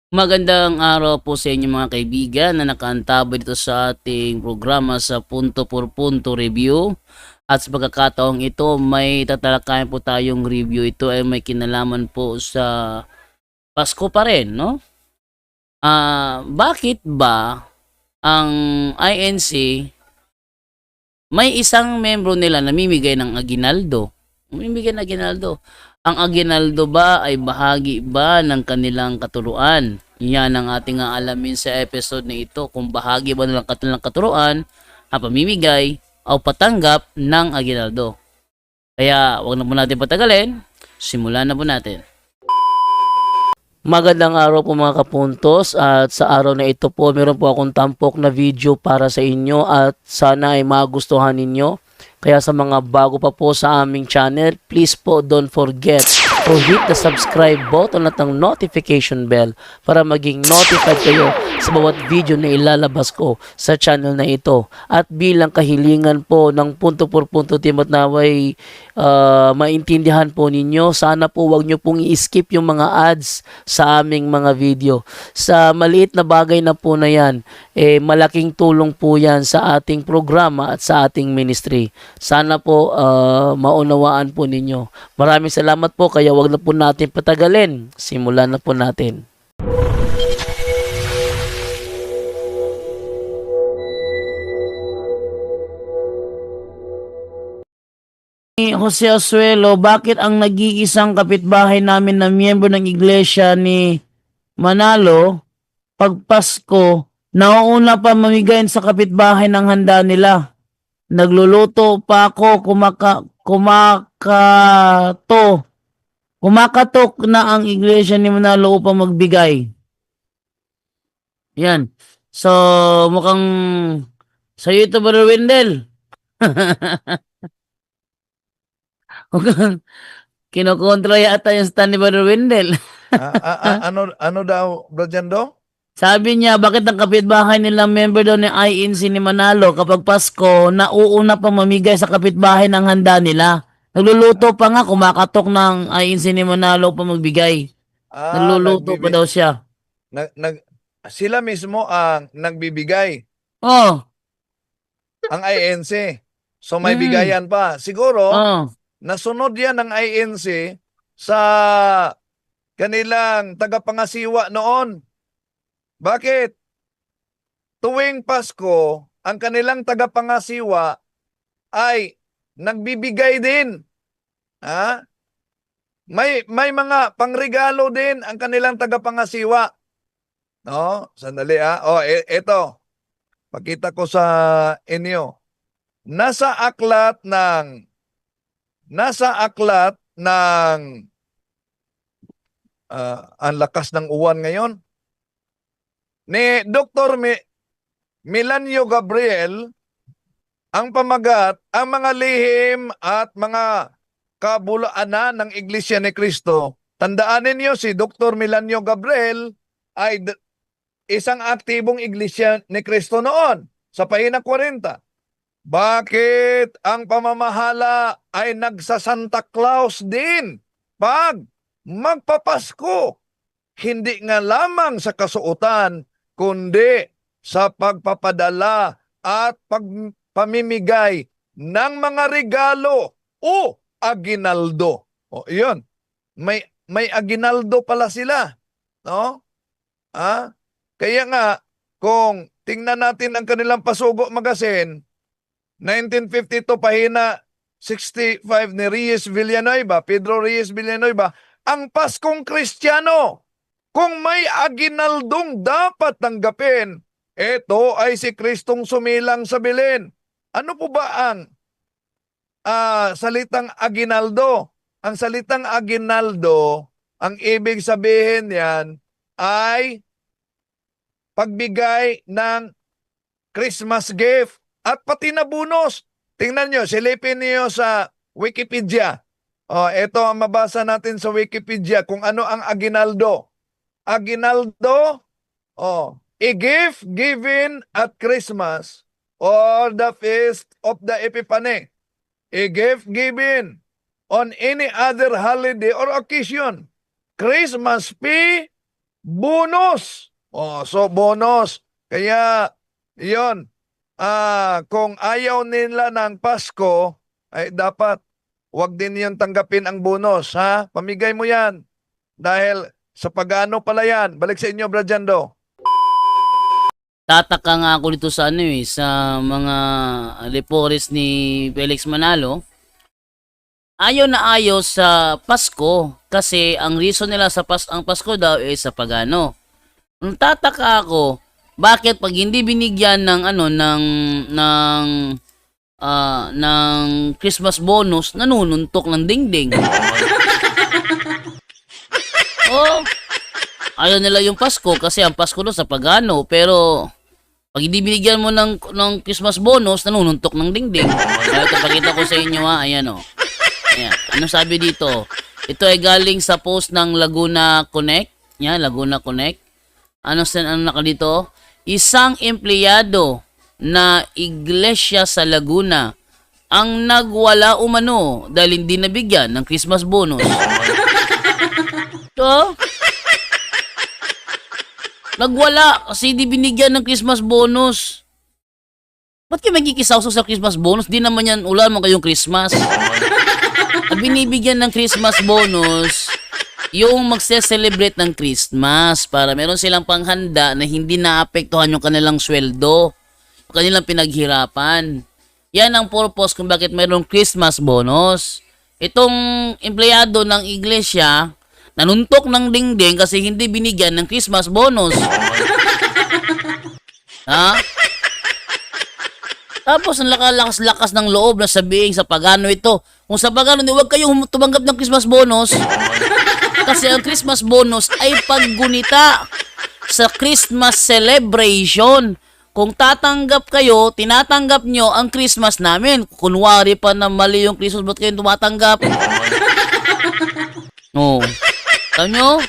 Magandang araw po sa inyo mga kaibigan na nakaantabay dito sa ating programa sa Punto por Punto Review. At sa pagkakataong ito, may tatalakayan po tayong review. Ito ay may kinalaman po sa Pasko pa rin, no? Bakit ba ang INC may isang membro nila namimigay ng aginaldo? Namimigay ng aginaldo. Ang aginaldo ba ay bahagi ba ng kanilang katuruan? Yan ang ating aalamin sa episode na ito, kung bahagi ba ng kanilang katuruan ang pamimigay o patanggap ng aginaldo. Kaya wag na po natin patagalin, simulan na po natin. Magandang araw po mga kapuntos, at sa araw na ito po meron po akong tampok na video para sa inyo at sana ay magustuhan ninyo. Kaya sa mga bago pa po sa aming channel, please po don't forget to hit the subscribe button at ang notification bell para maging notified kayo sa bawat video na ilalabas ko sa channel na ito. At bilang kahilingan po ng Punto por Punto team at naway maintindihan po ninyo, sana po wag nyo pong i-skip yung mga ads sa aming mga video. Sa maliit na bagay na po na yan, malaking tulong po yan sa ating programa at sa ating ministry. Sana po maunawaan po ninyo. Maraming salamat po, kaya wag na po natin patagalin. Simulan na po natin. Jose Asuelo, bakit ang nag-iisang kapitbahay namin na miyembro ng iglesia ni Manalo, pag Pasko, nauuna pa mamigayin sa kapitbahay ng handa nila? Nagluluto pa ako, kumakatok na ang iglesia ni Manalo upang magbigay. Yan. So, mukhang sa'yo ito, Brother Wendell. Mukhang kinokontra yata yung stand ni Brother Wendell. Ano daw, Brojando? Sabi niya, bakit ang kapitbahay nilang member daw ni INC ni Manalo kapag Pasko, nauuna pa mamigay sa kapitbahay ng handa nila. Nagluluto pa nga, kumakatok ng INC ni Manalo pa magbigay. Nagluluto pa daw siya. nag, nag, sila mismo ang nagbibigay, Oh, ang INC. So may mm, bigayan pa. Siguro, oh, nasunod yan ng INC sa kanilang tagapangasiwa noon. Bakit? Tuwing Pasko, ang kanilang tagapangasiwa ay nagbibigay din. Ha? May mga pangregalo din ang kanilang tagapangasiwa. No? Sandali ito. Pakita ko sa inyo. Nasa aklat ng ang lakas ng uwan ngayon ni Dr. Milanio Gabriel, ang pamagat, ang mga lihim at mga kabulaanan ng Iglesia ni Cristo. Tandaan ninyo, si Dr. Milanio Gabriel ay isang aktibong Iglesia ni Cristo noon sa pahina 40. Bakit ang pamamahala ay nagsa-Santa Claus din pag magpapasko? Hindi nga lamang sa kasuotan, kundi sa pagpapadala at pamimigay ng mga regalo o aginaldo. O iyon, may aginaldo pala sila, no? Kaya nga, kung tingnan natin ang kanilang Pasugo Magazine, 1952, pahina 65 ni Reyes Villanueva, Pedro Reyes Villanueva, ang Paskong Kristiyano, kung may aginaldong dapat tanggapin, ito ay si Kristong sumilang sa Belen. Ano po ba ang salitang aginaldo? Ang salitang aginaldo, ang ibig sabihin yan ay pagbigay ng Christmas gift at pati na bonus. Tingnan nyo, silipin niyo sa Wikipedia. Ito ang mabasa natin sa Wikipedia kung ano ang aginaldo. Aginaldo, a gift given at Christmas or the feast of the Epiphany. A gift given on any other holiday or occasion. Christmas fee bonus. Oh, so bonus. Kaya, yon. Kung ayaw nila ng Pasko, ay dapat wag din yung tanggapin ang bonus, ha? Pamigay mo yan. Dahil sa pag-ano pala yan. Balik sa inyo, Brajando. Tataka nga ako dito sa ano eh, sa mga repores ni Felix Manalo. Ayaw na ayaw sa Pasko kasi ang reason nila sa ang Pasko daw ay sa pagano. Nung tataka ako, bakit pag hindi binigyan ng ano ng Christmas bonus, nanununtok ng dingding. Oh, ayaw nila yung Pasko kasi ang Pasko doon sa pagano, pero pag hindi binigyan mo ng Christmas bonus, nanununtok ng dingding. Kaya ito, pakita ko sa inyo ha. Ayan o. Ayan. Ano sabi dito? Ito ay galing sa post ng Laguna Connect. Yan, Laguna Connect. Ano naka dito? Isang empleyado na iglesia sa Laguna ang nagwala umano dahil hindi nabigyan ng Christmas bonus. Ito? Nagwala kasi di binigyan ng Christmas bonus. Ba't kayo magkikisawsaw sa Christmas bonus? Di naman yan, ulan mo kayong Christmas. At binibigyan ng Christmas bonus yung magse-celebrate ng Christmas para meron silang panghanda na hindi naapektuhan yung kanilang sweldo, yung kanilang pinaghirapan. Yan ang purpose kung bakit mayroong Christmas bonus. Itong empleyado ng iglesia, nanuntok ng dingding kasi hindi binigyan ng Christmas bonus. Ha? Tapos ang lakas-lakas ng loob na sabihin sa pagano ito. Kung sa pagano, huwag kayong tumanggap ng Christmas bonus. Kasi ang Christmas bonus ay paggunita sa Christmas celebration. Kung tatanggap kayo, tinatanggap nyo ang Christmas namin. Kunwari pa na mali yung Christmas, ba't kayo tumatanggap? No. Alam nyo?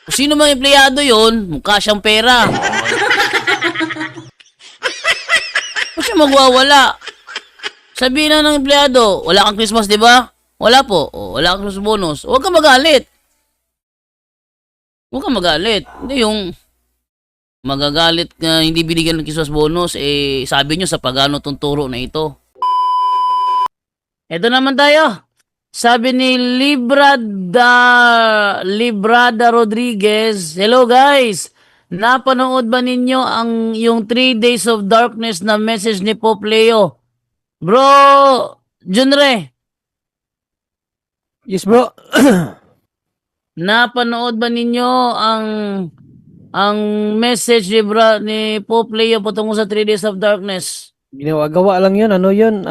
Kung sino mang empleyado yun, mukha siyang pera. Kung siya magwawala. Sabihin na ng empleyado, wala kang Christmas, di ba? Wala po. O, wala kang Christmas bonus. Huwag kang magalit. Huwag kang magalit. Hindi yung magagalit na hindi binigyan ng Christmas bonus, eh, sabi nyo sa pagano tong turo na ito. Ito naman tayo. Sabi ni Librada Rodriguez, hello guys! Napanood ba ninyo yung 3 Days of Darkness na message ni Pope Leo? Bro, Junre, Yes, bro. napanood ba ninyo ang message ni Pope Leo patungkol sa 3 Days of Darkness? Ginawa lang yun. Ano yun?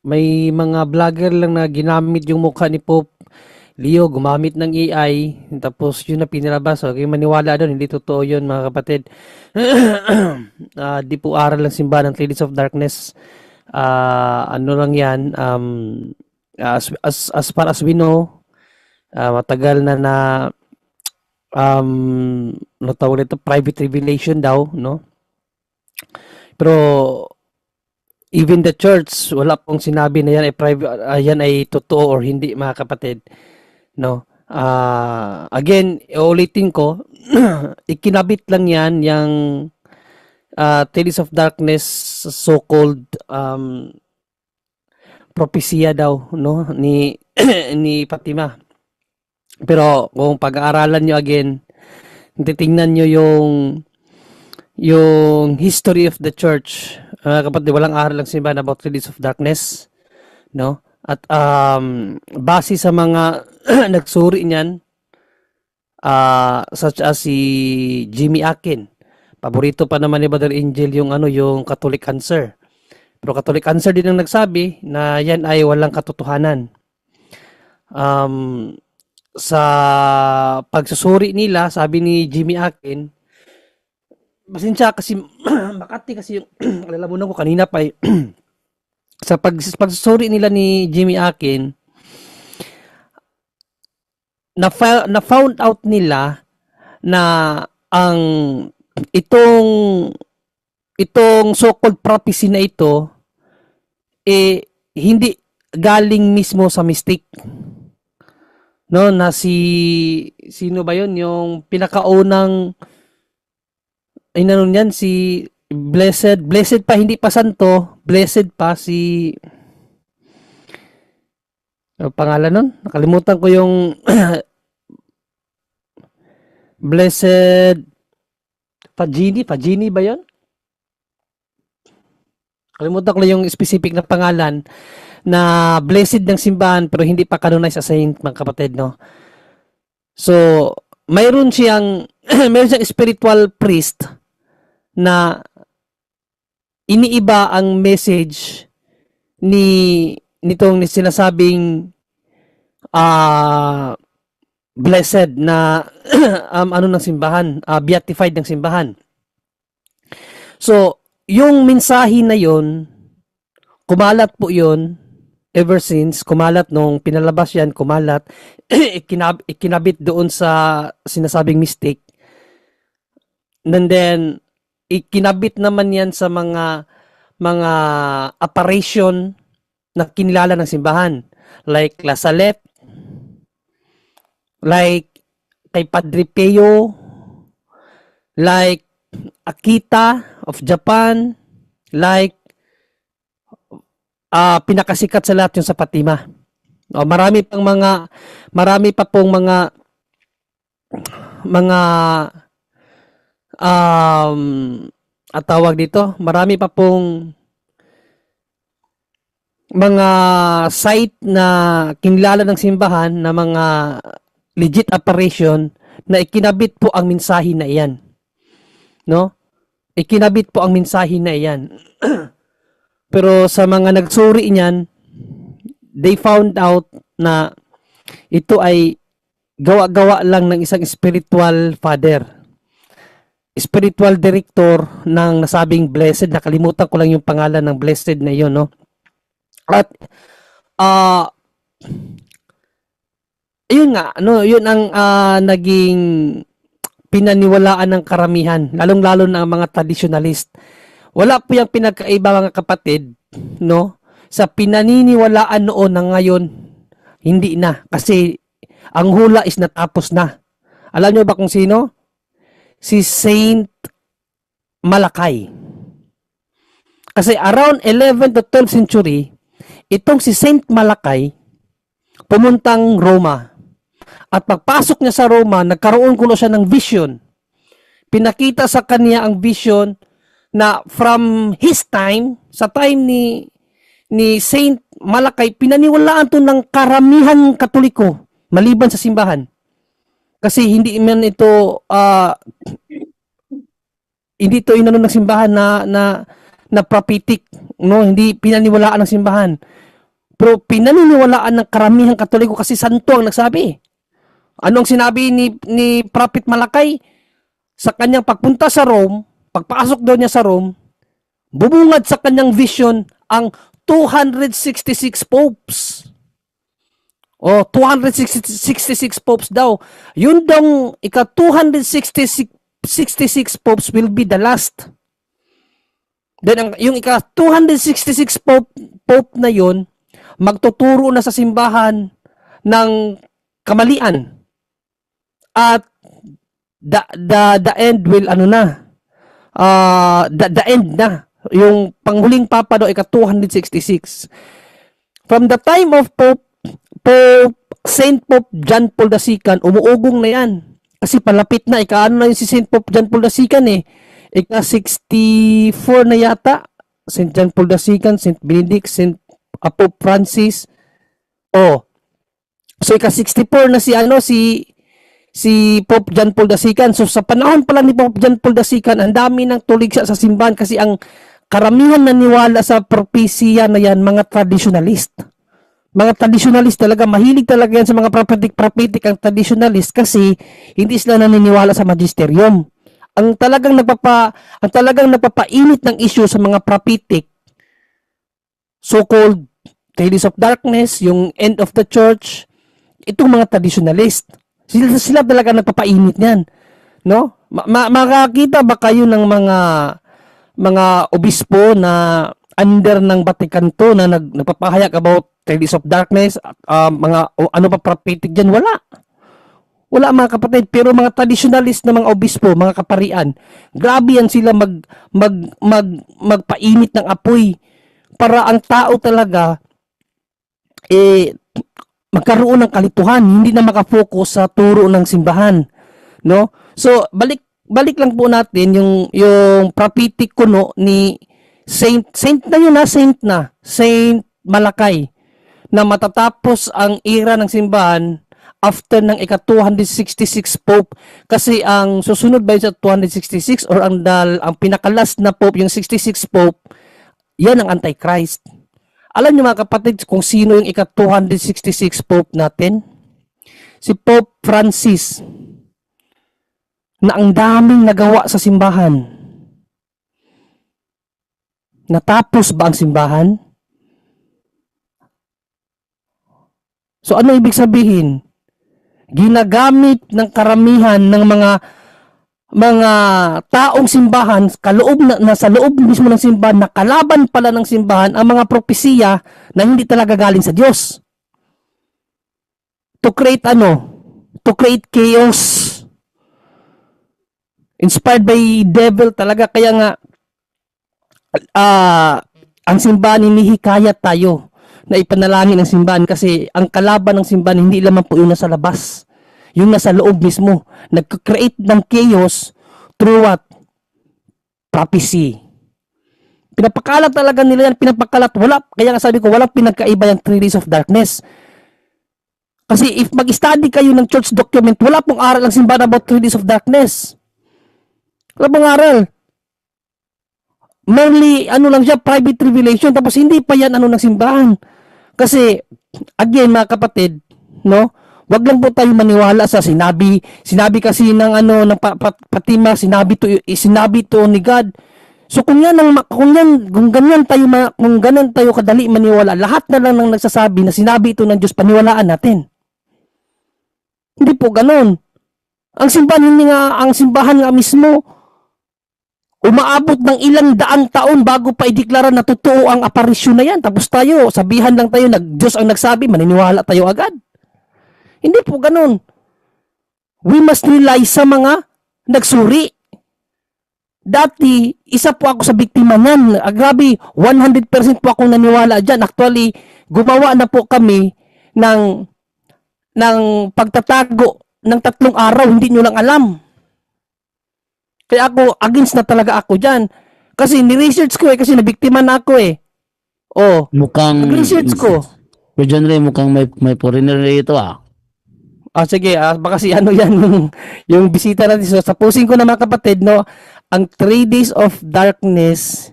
May mga vlogger lang na ginamit yung mukha ni Pope Leo, gumamit ng AI, tapos yun na pinilabas. Okay, maniwala doon, hindi totoo yun mga kapatid. Di po aral ng simbahan ng 3 Days of Darkness. Ano lang yan, as far as we know, matagal na natawag ito, private revelation daw, no? Pero even the church, wala pong sinabi na yan ay private, yan ay totoo or hindi mga kapatid, no? Again, ulitin ko, ikinabit lang yan yung Tales of Darkness, so-called propesya daw, no, ni ni Fatima. Pero kung pag-aaralan nyo again, titingnan nyo yung history of the church, kapatid, walang aral lang simbahan about the Days of Darkness, no? At base sa mga nagsuri niyan, such as si Jimmy Akin, paborito pa naman ni Brother Angel yung Catholic Answer. Pero Catholic Answer din ang nagsabi na yan ay walang katotohanan. Sa pagsusuri nila, sabi ni Jimmy Akin, pasensya kasi Makati kasi yung alalamunan ko kanina pa sa pagsusuri nila ni Jimmy Akin, na found out nila na ang itong so-called prophecy na ito hindi galing mismo sa mystic, no, na sino ba yun? Yung pinakaunang, inano niyan, si blessed pa, hindi pa santo, blessed pa si, ano pangalan nun? Nakalimutan ko yung, blessed, Pagini ba yun? Kalimutan ko lang yung specific na pangalan na blessed ng simbahan pero hindi pa canonized as saint, mga kapatid, no? So, mayroon siyang spiritual priest na iniiba ang message nitong sinasabing blessed na ano ng simbahan, beatified ng simbahan. So, yung mensahe na yon, kumalat po yon ever since, kumalat nung pinalabas yan, kumalat, ikinabit doon sa sinasabing mistake. And then, ikinabit naman yan sa mga apparition na kinilala ng simbahan. Like La Salette, like kay Padre Pio, like Akita of Japan, like pinakasikat sa lahat yung sa Fatima. Marami pa pong mga tawag dito, marami pa pong mga site na kinilala ng simbahan na mga legit apparition na ikinabit po ang mensahe na iyan. No? Ikinabit po ang mensahe na iyan. Pero sa mga nagsuri niyan, they found out na ito ay gawa-gawa lang ng isang spiritual father. Spiritual director ng nasabing blessed. Nakalimutan ko lang yung pangalan ng blessed na iyon, no? At yun nga, no, yun ang naging pinaniwalaan ng karamihan, lalong-lalo na ang mga traditionalist. Wala po yung pinagkaiba, mga kapatid, no? Sa pinaniniwalaan noon na ngayon, hindi na. Kasi ang hula is natapos na. Alam niyo ba kung sino? Si Saint Malakay. Kasi around 11th to 12th century, itong si Saint Malakay pumuntang Roma. At pagpasok niya sa Roma, nagkaroon kuno siya ng vision. Pinakita sa kanya ang vision na from his time, sa time ni Saint Malakay, pinaniwalaan to ng karamihan Katoliko, maliban sa simbahan. Kasi hindi man ito hindi ito inano ng simbahan na prophetic, no? Hindi pinaniwalaan ng simbahan. Pero pinaniniwalaan ng karamihan Katoliko kasi santo ang nagsabi. Anong sinabi ni Prophet Malakay? Sa kanyang pagpunta sa Rome, pagpasok daw niya sa Rome, bubungad sa kanyang vision ang 266 popes. 266 popes daw. Yun daw, ika-266 popes will be the last. Then, yung ika-266 pope na yun, magtuturo na sa simbahan ng kamalian. At the end will the end na. Yung panghuling papa daw ika-266. From the time of Saint Pope John Paul II, umuugong na yan. Kasi palapit na, ika-ano na yung si Saint Pope John Paul II ika-64 na yata. Saint John Paul II, Saint Benedict, Saint Pope Francis. So ika-64 na si Pope John Paul II. So sa panahon pa lang ni Pope John Paul II, ang dami ng tulig sa simbahan kasi ang karamihan naniwala sa propesya na yan, mga traditionalist. Mga traditionalist talaga, mahilig talaga yan sa mga prophetic ang traditionalist kasi hindi sila naniniwala sa magisterium. Ang talagang nagpapainit ng issue sa mga prophetic, so-called Tales of Darkness, yung End of the Church, itong mga traditionalist. Sila talaga nagpapainit niyan, no? Makakita ba kayo ng mga obispo na under ng Vatican to na nagpapahayag about 3 days of darkness, mga ano pa prophetic dyan, wala mga kapatid. Pero mga traditionalist na mga obispo, mga kaparian, grabe yan sila magpainit ng apoy para ang tao talaga magkaroon ng kalituhan, hindi na makafocus sa turo ng simbahan, no? So balik lang po natin yung prophetic kuno ni Saint Malakay, na matatapos ang era ng simbahan after ng ika-266 Pope, kasi ang susunod ba sa 266 or ang pinakalas na Pope, yung 66 Pope, yan ang Antichrist. Alam niyo mga kapatid kung sino yung ika-266 Pope natin? Si Pope Francis, na ang daming nagawa sa simbahan. Natapos ba ang simbahan? So ano ibig sabihin? Ginagamit ng karamihan ng mga taong simbahan, nasa loob mismo ng simbahan, na kalaban pala ng simbahan ang mga propesiya na hindi talaga galing sa Diyos. To create To create chaos. Inspired by devil talaga. Kaya nga, ang simbahan, hinihikayat tayo na ipanalangin ng simbahan, kasi ang kalaban ng simbahan hindi lamang po yung nasa labas, yung nasa loob mismo. Nag-create ng chaos through what? Prophecy. Pinapakalat talaga nila yan, pinapakalat. Kaya nga sabi ko, walang pinagkaiba yung 3 days of darkness. Kasi if mag-study kayo ng church document, wala pong aral ang simbahan about 3 days of darkness. Wala pong aral. Merely, lang siya, private revelation, tapos hindi pa yan ng simbahan. Kasi, again, mga kapatid, no? Wag lang po tayo maniwala sa sinabi kasi ng ng Fatima, sinabi to ni God. So kung ganyan tayo kadali maniwala, lahat na lang ng nagsasabi na sinabi ito ng Diyos, paniwalaan natin. Hindi po ganoon. Ang simbahan nga mismo, umaabot ng ilang daang taon bago pa ideklara na totoo ang aparisyon na yan. Tapos tayo, sabihan lang tayo, Diyos ang nagsabi, maniniwala tayo agad. Hindi po ganun. We must rely sa mga nagsuri. Dati, isa po ako sa biktima niyan. Grabe, 100% po akong naniwala dyan. Actually, gumawa na po kami ng pagtatago ng 3 araw, hindi nyo lang alam. Kaya ako, against na talaga ako dyan. Kasi ni-research ko kasi nabiktima na ako Mukhang nag-research ko. Pero John Ray, mukhang may foreigner rito Sige, baka si yan, yung bisita natin. So, supposing ko na mga kapatid, no, ang 3 days of darkness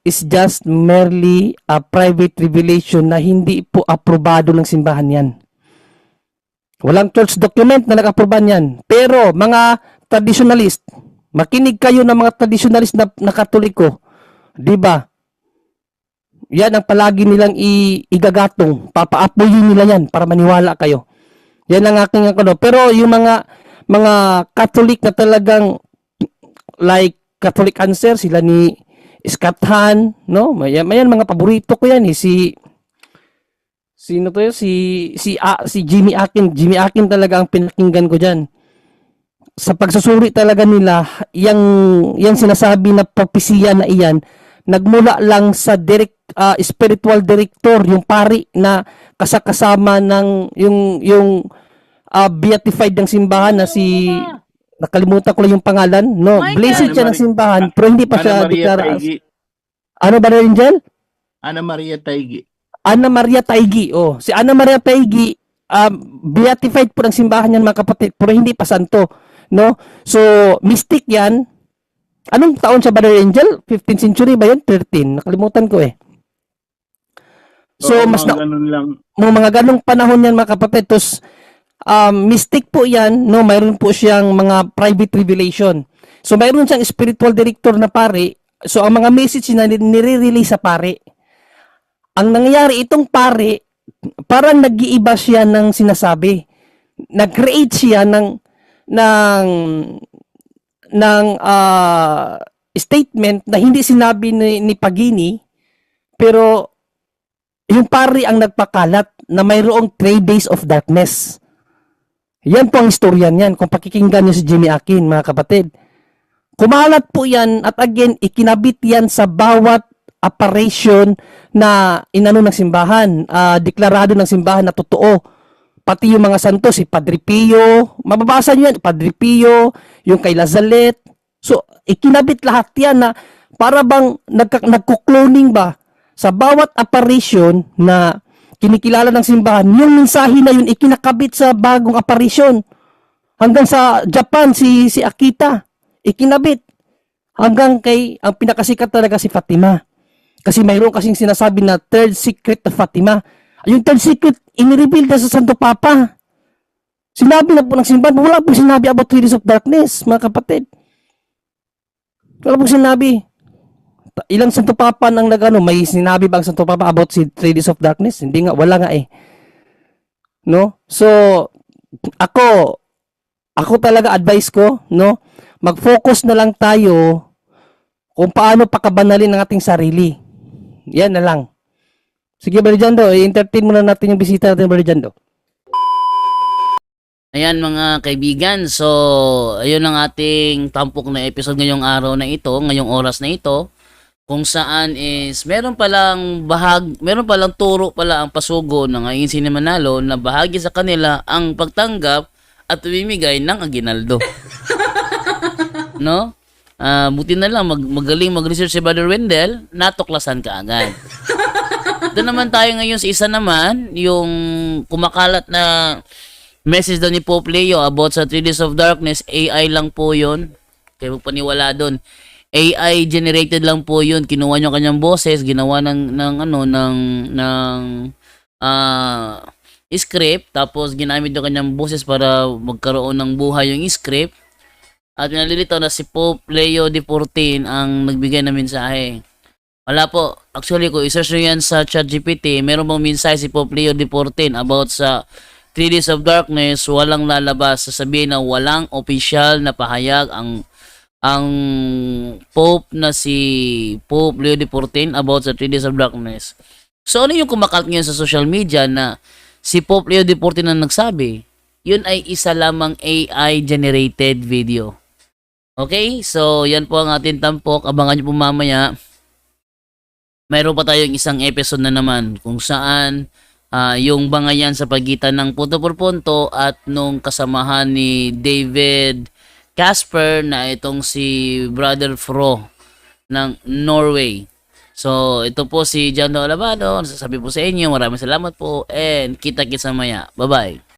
is just merely a private revelation na hindi po aprobado ng simbahan yan. Walang church document na nag-aproban yan. Pero, mga traditionalist, makinig kayo ng mga traditionalist na Katoliko. Diba? Yan ang palagi nilang igagatong. Papaapoyin nila yan para maniwala kayo. Yan ang aking Pero yung mga Catholic na talagang like Catholic Answer, sila ni Scott Hahn, no? Mayan mga paborito ko yan sino to yun? Si Jimmy Akin. Jimmy Akin talaga ang pinakinggan ko diyan. Sa pagsusuri talaga nila, yang sinasabi na propesiya na iyan, nagmula lang sa spiritual director, yung pari na kasama ng yung beatified ng simbahan na nakalimutan ko lang yung pangalan, no? Blessed siya ng simbahan, pero hindi pa siya deklara. Ano ba rin dyan? Ana Maria Taigi. Ana Maria Taigi. Si Ana Maria Taigi, beatified po ng simbahan yan mga kapatid, pero hindi pa santo, no? So, mystic yan. Anong taon siya, Brother Angel? 15th century ba yun? 13. Nakalimutan ko So, mga ganong panahon yan mga kapatid. Tapos, mystic po yan, no? Mayroon po siyang mga private revelation. So, mayroon siyang spiritual director na pare. So, ang mga message na nire-release sa pare. Ang nangyayari, itong pare, parang nag-iiba siya ng sinasabi. Nag-create siya ng statement na hindi sinabi ni Pagini, Pero yung pari ang nagpakalat na mayroong 3 days of darkness. Yan po ang istorya niyan kung pakikinggan niyo si Jimmy Akin, mga kapatid. Kumalat po yan at again, ikinabit yan sa bawat operation na inano ng simbahan, deklarado ng simbahan na totoo. Pati yung mga santo, si Padre Pio, mababasa niyo yan, Padre Pio, yung kay Lazalet. So, ikinabit lahat yan na para bang nagko-cloning ba sa bawat apparition na kinikilala ng simbahan, yung mensahe na yun ikinakabit sa bagong apparition. Hanggang sa Japan, si Akita, ikinabit. Hanggang kay, ang pinakasikat talaga si Fatima. Kasi mayroon kasing sinasabi na third secret of Fatima. Yung third secret, inireveal na sa Santo Papa. Sinabi na po ng simbahan, wala pong sinabi about 3 days of darkness, mga kapatid. Wala pong sinabi. Ilang Santo Papa nang nagano, may sinabi ba ang Santo Papa about si 3 days of darkness? Hindi nga, wala nga eh. No? So, ako talaga advice ko, no? Mag-focus na lang tayo kung paano pakabanalin ang ating sarili. Yan na lang. Sige, Brother Jando, i-entertain muna natin yung bisita natin, Brother Jando. Ayan mga kaibigan, so ayun ang ating tampok na episode ngayong araw na ito, ngayong oras na ito, kung saan is meron palang turo pala ang pasugo ng Ayungin Cine Manalo na bahagi sa kanila ang pagtanggap at pamimigay ng aginaldo. No? Buti na lang magaling mag-research si Brother Wendell, natuklasan ka agad. Ito naman tayo ngayon sa isa naman, yung kumakalat na message daw ni Pope Leo about sa 3 Days of Darkness. AI lang po yun. Kaya magpaniwala doon. AI generated lang po yun. Kinuha niyo kanyang boses, ginawa ng script, tapos ginamit yung kanyang boses para magkaroon ng buhay yung script. At nalilito na si Pope Leo XIV ang nagbigay ng mensahe. Wala po. Actually, kung i-search nyo yan sa ChatGPT, meron bang mensahe si Pope Leo XIV about sa 3 Days of Darkness, walang lalabas. Sasabihin na walang official na pahayag ang Pope na si Pope Leo XIV about sa 3 Days of Darkness. So, ano yung kumakalat ngayon sa social media na si Pope Leo XIV na nagsabi? Yun ay isa lamang AI-generated video. Okay? So, yan po ang ating tampok. Abangan nyo po mamaya. Mayroon pa tayong isang episode na naman kung saan yung bangayan sa pagitan ng punto por punto at nung kasamahan ni David Casper na itong si Brother Fro ng Norway. So, ito po si Jando Alabado. Nasasabi po sa inyo, maraming salamat po and kita-kits mamaya. Bye-bye.